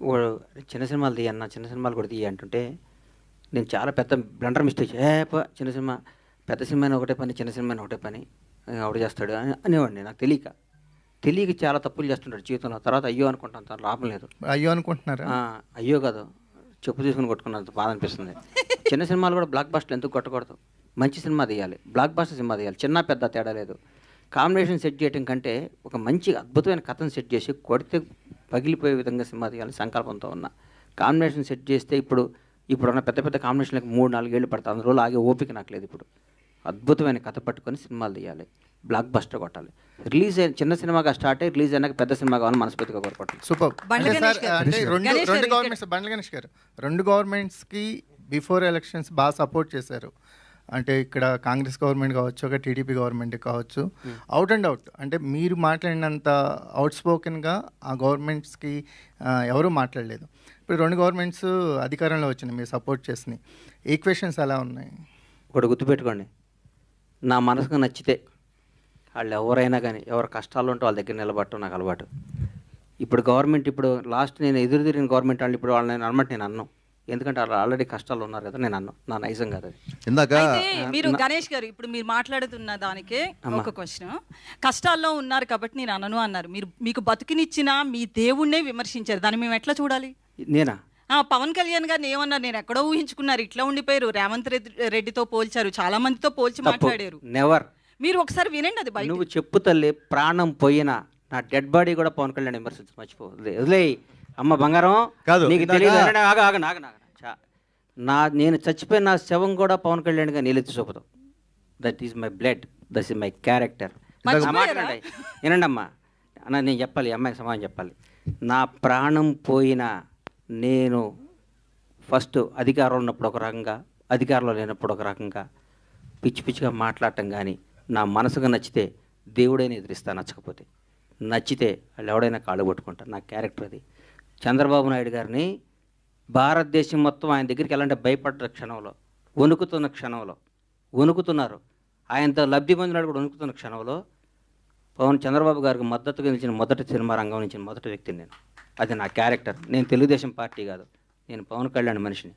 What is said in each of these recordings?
వాడు చిన్న సినిమాలు తీయన్న, చిన్న సినిమాలు కూడా తీయ అంటుంటే నేను చాలా పెద్ద బ్లండర్ మిస్టేక్ చిన్న సినిమా, పెద్ద సినిమా ఒకటే పని, చిన్న సినిమా ఒకటే పని ఆవిడ చేస్తాడు అని అనేవాడిని. నాకు తెలియక చాలా తప్పులు చేస్తుంటాడు జీవితంలో. తర్వాత అయ్యో అనుకుంటాను, తను లాభం లేదు. అయ్యో అనుకుంటున్నారా? అయ్యో కాదు, చెప్పు తీసుకుని కొట్టుకున్నంత బాధ అనిపిస్తుంది. చిన్న సినిమాలు కూడా బ్లాక్ బస్టర్ ఎందుకు కొట్టకూడదు? మంచి సినిమా తీయాలి, బ్లాక్ బస్టర్ సినిమా తీయాలి, చిన్న పెద్ద తేడా లేదు. కాంబినేషన్ సెట్ చేయడం కంటే ఒక మంచి అద్భుతమైన కథను సెట్ చేసి కొడితే పగిలిపోయే విధంగా సినిమా తీయాలి సంకల్పంతో ఉన్న. కాంబినేషన్ సెట్ చేస్తే ఇప్పుడున్న పెద్ద పెద్ద కాంబినేషన్లకు 3-4 ఏళ్ళు పడతాయి. అందులో ఆగే ఓపిక నాకు లేదు. ఇప్పుడు అద్భుతమైన కథ పట్టుకొని సినిమాలు తీయాలి, బ్లాక్ బస్టర్ కొట్టాలి. రిలీజ్ అయిన చిన్న సినిమాగా స్టార్ట్ అయ్యి రిలీజ్ అయినాక పెద్ద సినిమా కావాలని మనస్ఫూర్తిగా కోరుకుంటాను. సూపర్. రెండు గవర్నమెంట్స్ గారు, రెండు గవర్నమెంట్స్కి బిఫోర్ ఎలక్షన్స్ బాగా సపోర్ట్ చేశారు. అంటే ఇక్కడ కాంగ్రెస్ గవర్నమెంట్ కావచ్చు, ఒక టీడీపీ గవర్నమెంట్ కావచ్చు, అవుట్ అండ్ అవుట్ అంటే మీరు మాట్లాడినంత అవుట్ స్పోకెన్గా ఆ గవర్నమెంట్స్కి ఎవరూ మాట్లాడలేదు. ఇప్పుడు రెండు గవర్నమెంట్స్ అధికారంలో వచ్చినాయి, మీరు సపోర్ట్ చేసినాయి. ఈక్వేషన్స్ ఎలా ఉన్నాయి? ఒకటి గుర్తుపెట్టుకోండి, నా మనసుకు నచ్చితే వాళ్ళు ఎవరైనా కానీ ఎవరు కష్టాలు ఉంటే వాళ్ళ దగ్గర నిలబడటం నాకు అలవాటు. ఇప్పుడు గవర్నమెంట్, ఇప్పుడు లాస్ట్ నేను ఎదురు తిరిగిన గవర్నమెంట్ వాళ్ళు ఇప్పుడు వాళ్ళని అనమాట నేను అన్నాను. ఎందుకంటే వాళ్ళు ఆల్రెడీ కష్టాలు ఉన్నారు కదా, నేను అన్నాను. నా నైజం కాదు అది. ఇందాక మీరు గణేష్ గారు ఇప్పుడు మీరు మాట్లాడుతున్న దానికే ఒక క్వశ్చన్. కష్టాల్లో ఉన్నారు కాబట్టి నేను అనను అన్నారు. మీకు బతుకునిచ్చిన మీ దేవుణ్ణే విమర్శించారు. దాన్ని మేము ఎట్లా చూడాలి? నేనా? పవన్ కళ్యాణ్ గారిని ఏమన్నారు? నేను ఎక్కడో ఊహించుకున్నారు, ఇట్లా ఉండిపోయారు. రేవంత్ రెడ్డితో పోల్చారు, చాలా మందితో పోల్చి మాట్లాడారు. నెవర్. మీరు ఒకసారి వినండి అది బయట. నువ్వు చెప్పు తల్లి, ప్రాణం పోయినా నా డెడ్ బాడీ కూడా పవన్ కళ్యాణ్ విమర్శించి మర్చిపోదు. వదిలే అమ్మ బంగారం, నీకు తెలియదు. నేను చచ్చిపోయిన నా శవం కూడా పవన్ కళ్యాణ్గా నీళ్ళెత్తి చూపుతాం. That is my blood, that is my character. మాట్లాడండి, వినండి అమ్మా. అన్న నేను చెప్పాలి, అమ్మాయికి సమాధానం చెప్పాలి. నా ప్రాణం పోయినా నేను ఫస్ట్ అధికారంలో ఉన్నప్పుడు ఒక రకంగా, అధికారంలో లేనప్పుడు ఒక రకంగా పిచ్చిగా మాట్లాడటం. కానీ నా మనసుకు నచ్చితే దేవుడైనా ఎదిరిస్తాను, నచ్చకపోతే నచ్చితే వాళ్ళు ఎవడైనా కాళ్ళు పట్టుకుంటారు. నా క్యారెక్టర్ అది. చంద్రబాబు నాయుడు గారిని భారతదేశం మొత్తం ఆయన దగ్గరికి వెళ్ళాలంటే భయపడ్డ క్షణంలో, వణుకుతున్నారు. ఆయనతో లబ్ధి పొందినాడు కూడా వణుకుతున్న క్షణంలో చంద్రబాబు గారికి మద్దతుగా నిలిచిన మొదటి సినిమా రంగం నుంచి మొదటి వ్యక్తిని నేను. అది నా క్యారెక్టర్. నేను తెలుగుదేశం పార్టీ కాదు, నేను పవన్ కళ్యాణ్ మనిషిని.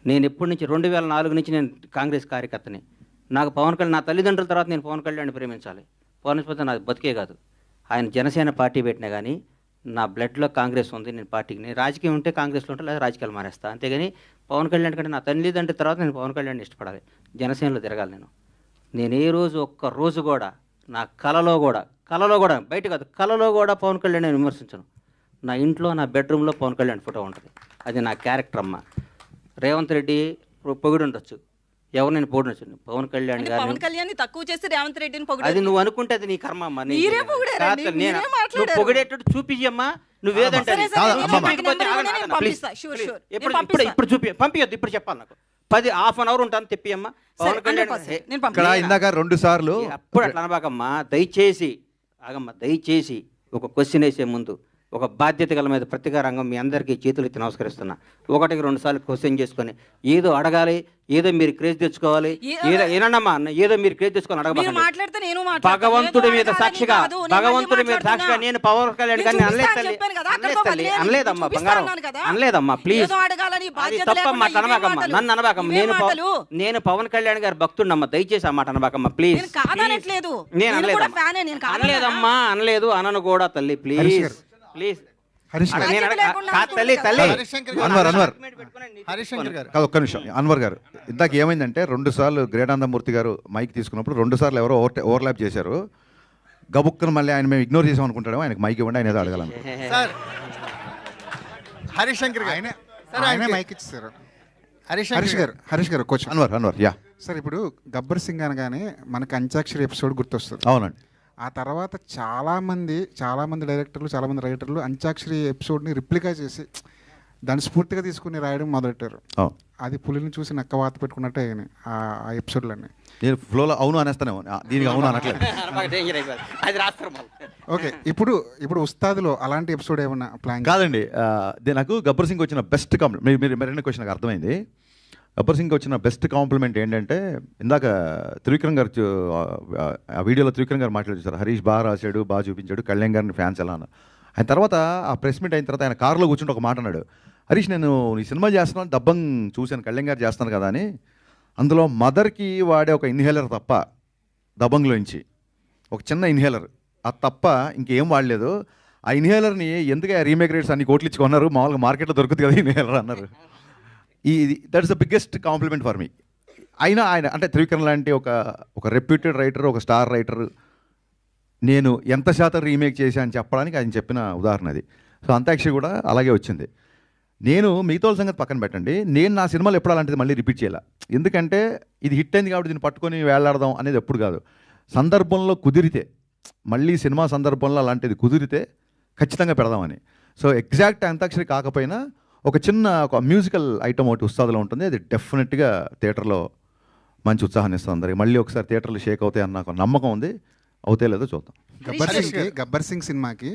నేను ఎప్పటి నుంచి 2004 నుంచి నేను కాంగ్రెస్ కార్యకర్తని. నాకు పవన్ కళ్యాణ్, నా తల్లిదండ్రుల తర్వాత నేను పవన్ కళ్యాణ్ ప్రేమించాలి. పవన్ నాది బతికే కాదు. ఆయన జనసేన పార్టీ పెట్టినా కానీ నా బ్లడ్లో కాంగ్రెస్ ఉంది. నేను పార్టీకి, నేను రాజకీయం ఉంటే కాంగ్రెస్లో ఉంటే లేదా రాజకీయాలు మానేస్తాను. అంతేగాని పవన్ కళ్యాణ్ కంటే నా తల్లిదండ్రుల తర్వాత నేను పవన్ కళ్యాణ్ ఇష్టపడాలి, జనసేనలో తిరగాలి. నేను ఏ రోజు ఒక్క రోజు కూడా నా కలలో కూడా బయట కాదు, కలలో కూడా పవన్ కళ్యాణ్ నేను విమర్శించను. నా ఇంట్లో, నా బెడ్రూమ్లో పవన్ కళ్యాణ్ ఫోటో ఉంటుంది. అది నా క్యారెక్టర్ అమ్మ. రేవంత్ రెడ్డి పొగిడి ఉండొచ్చు, ఎవరు నేను పొగిడొచ్చు. పవన్ కళ్యాణ్ గారు, పవన్ కళ్యాణ్ తక్కువ చేసి రేవంత్ రెడ్డిని అది నువ్వు అనుకుంటే అది నీ కర్మ అమ్మ. పొగిడేటట్టు చూపించమ్మా. నువ్వేదంటే ఇప్పుడు పంపించద్దు, ఇప్పుడు చెప్పాలి నాకు. 10-half an hour ఉంటాను, తెప్పియమ్మా. పవన్ కళ్యాణ్ ఇందాక 2 సార్లు అప్పుడు అట్లా అనబాకమ్మా. దయచేసి ఒక క్వశ్చన్ వేసే ముందు ఒక బాధ్యత గల మీద ప్రతిగా రంగం మీ అందరికీ చేతులు ఎత్తి నమస్కరిస్తున్నా. 1-2 సార్లు క్వశ్చన్ చేసుకొని ఏదో అడగాలి, ఏదో మీరు క్రేజ్ తెచ్చుకోవాలి, ఏనమ్మా ఏదో మీరు క్రేజ్ తెచ్చుకొని అడగబాలి. భగవంతుడి మీద సాక్షిగా నేను పవన్ కళ్యాణ్ గారిని అనలేదమ్మా బంగారం, అనలేదమ్మా. ప్లీజ్ తప్పమ్మా, అట్లా అనబాకమ్మా, నన్ను అనబాకమ్మా. నేను పవన్ కళ్యాణ్ గారి భక్తుడినమ్మా, దయచేసి ఆ మాట అనబాకమ్మా ప్లీజ్. నేను అనలేదమ్మా, అనలేదు, అనను కూడా తల్లి ప్లీజ్. ఒక్క నిమిషం అన్వర్ గారు, ఇందాక ఏమైందంటే 2 సార్లు గ్రేటానందమూర్తి గారు మైక్ తీసుకున్నప్పుడు 2 సార్లు ఎవరో ఓవర్లాప్ చేశారు. గబుక్కను మళ్ళీ ఆయన మేము ఇగ్నోర్ చేసాం అనుకుంటాడు. ఆయనకు మైక్ ఇవ్వండి, ఆయన ఏదో అడగాలను. హరీష్ గారు క్వశ్చన్. అన్వర్ యా సార్, ఇప్పుడు గబ్బర్ సింగ్ అనగానే మనకి అంత్యాక్షరి ఎపిసోడ్ గుర్తొస్తుంది. అవునండి. ఆ తర్వాత చాలామంది డైరెక్టర్లు, చాలామంది రైటర్లు అంత్యాక్షరి ఎపిసోడ్ని రిప్లికా చేసి దాన్ని స్ఫూర్తిగా తీసుకుని రాయడం మొదలెట్టారు. అది పులిని చూసి నక్క వాత పెట్టుకున్నట్టే ఆ ఎపిసోడ్లన్నీ. నేను ఫ్లోలో అవును అనేస్తాను, దీనికి అవును అనట్లేదు. ఓకే, ఇప్పుడు ఉస్తాద్లో అలాంటి ఎపిసోడ్ ఏమన్నా ప్లాన్? కాదండి, నాకు గబ్బర్ సింగ్ వచ్చిన బెస్ట్ కాంప్లిమెంట్, మీరు మరిన్న క్వశ్చన్ నాకు అర్థమైంది. గబ్బర్ సింగ్ వచ్చిన బెస్ట్ కాంప్లిమెంట్ ఏంటంటే, ఇందాక త్రివిక్రమ్ గారు ఆ వీడియోలో త్రివిక్రమ్ గారు మాట్లాడుతారు, హరీష్ బాగా రాశాడు, బాగా చూపించాడు, కళ్యాణ్ గారిని ఫ్యాన్స్ ఎలా అన్నారు. ఆయన తర్వాత ఆ ప్రెస్ మీట్ అయిన తర్వాత ఆయన కారులో కూర్చుంటే ఒక మాట అన్నాడు, హరీష్ నేను ఈ సినిమా చేస్తున్నాను, దబ్బంగ్ చూశాను, కళ్యాణ్ గారు చేస్తున్నాను కదా అని. అందులో మదర్కి వాడే ఒక ఇన్హేలర్ తప్ప దబంగ్లోంచి ఒక చిన్న ఇన్హేలర్ అది తప్ప ఇంకేం వాడలేదు. ఆ ఇన్హేలర్ని ఎందుకు రీమేక్ రేట్స్ అన్ని కోట్లు ఇచ్చి కొన్నారు, మామూలుగా మార్కెట్లో దొరుకుతుంది కదా ఇన్హేలర్ అన్నారు. That is the biggest compliment for me. అయినా ఆయన అంటే త్రివిక్రమ్ లాంటి ఒక రెప్యూటెడ్ రైటర్, ఒక స్టార్ రైటర్ నేను ఎంత శాతం రీమేక్ చేశా అని చెప్పడానికి ఆయన చెప్పిన ఉదాహరణ అది. సో అంత్యాక్షరి కూడా అలాగే వచ్చింది. నేను మిగతా వాళ్ళ సంగతి పక్కన పెట్టండి, నేను నా సినిమాలు ఎప్పుడు అలాంటిది మళ్ళీ రిపీట్ చేయాల. ఎందుకంటే ఇది హిట్ అయింది కాబట్టి దీన్ని పట్టుకొని వేలాడదాం అనేది ఎప్పుడు కాదు. సందర్భంలో కుదిరితే, మళ్ళీ సినిమా సందర్భంలో అలాంటిది కుదిరితే ఖచ్చితంగా పెడదామని. సో ఎగ్జాక్ట్ అంత్యాక్షరి కాకపోయినా ఒక మ్యూజికల్ ఐటమ్ ఒకటి ఉత్సాహంలో ఉంటుంది. అది డెఫినెట్గా థియేటర్లో మంచి ఉత్సాహాన్ని ఇస్తుంది అందరికి. మళ్ళీ ఒకసారి థియేటర్లు షేక్ అవుతాయి అన్న ఒక నమ్మకం ఉంది. అవుతాయి లేదో చూద్దాం. గబ్బర్ సింగ్ సినిమాకి